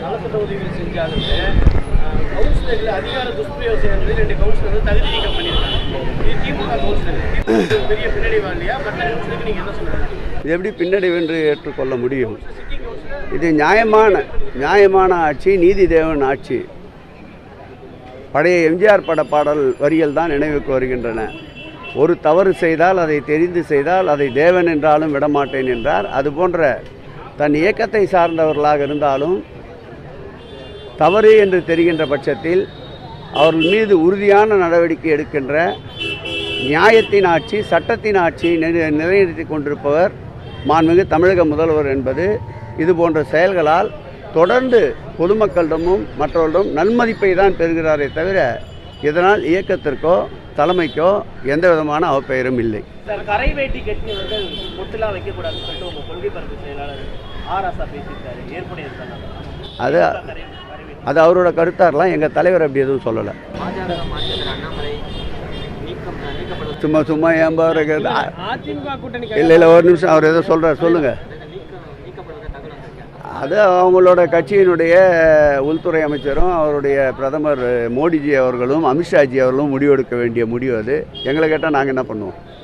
நலத்திட்ட உதவிகள் செஞ்சாலுமே கவுன்சிலர்கள் அதிகார துஷ்பிரயோகம் 2 கவுன்சிலர்கள் தகுதி நீக்கம் பண்ணியிருக்காங்க. இது திமுக கவுன்சிலர் பெரிய பின்னடைவா இல்லையா? மற்ற கவுன்சிலருக்கு நீங்கள் என்ன சொல்லுங்கள்? இது எப்படி பின்னடைவு என்று ஏற்றுக்கொள்ள முடியும்? இது நியாயமான ஆட்சி, நீதி தேவன் ஆட்சி. பழைய எம்ஜிஆர் பட பாடல் வரிகள் தான் நினைவுக்கு வருகின்றன. ஒரு தவறு செய்தால் அதை தெரிந்து செய்தால் அதை தேவன் என்றாலும் விடமாட்டேன் என்றார். அதுபோன்ற தன் இயக்கத்தை சார்ந்தவர்களாக இருந்தாலும் தவறு என்று தெரிகின்ற பட்சத்தில் அவர்கள் மீது உறுதியான நடவடிக்கை எடுக்கின்ற நியாயத்தின் ஆட்சி, சட்டத்தின் ஆட்சியை நிலைநிறுத்தி கொண்டிருப்பவர் மாண்புமிகு தமிழக முதல்வர் என்பது இது போன்ற செயல்களால் தொடர்ந்து பொதுமக்களிடமும் மற்றவர்களிடம் நன்மதிப்பை தான் பெறுகிறாரே தவிர இதனால் இயக்கத்திற்கோ தலைமைக்கோ எந்த விதமான அவப்பெயரும் இல்லை. கரை வேட்டி கட்டியவர்கள் முற்றுலா வைக்கக்கூடாதுன்னு சொல்லிட்டு உங்கள் கொள்கை பரப்பு செயலாளர் ஆராசா பேசியிருக்காரு. ஏற்புடைய அது அவரோட கருத்தாரெலாம் எங்கள் தலைவர் அப்படி எதுவும் சொல்லலை. சும்மா ஏம்பாரு இல்லை ஒரு நிமிஷம் அவர் எதோ சொல்கிறார், சொல்லுங்கள். அது அவங்களோட கட்சியினுடைய உள்துறை அமைச்சரும் அவருடைய பிரதமர் மோடிஜி அவர்களும் அமித்ஷாஜி அவர்களும் முடிவெடுக்க வேண்டிய முடிவு. அது எங்களை கேட்டால் நாங்கள் என்ன பண்ணுவோம்?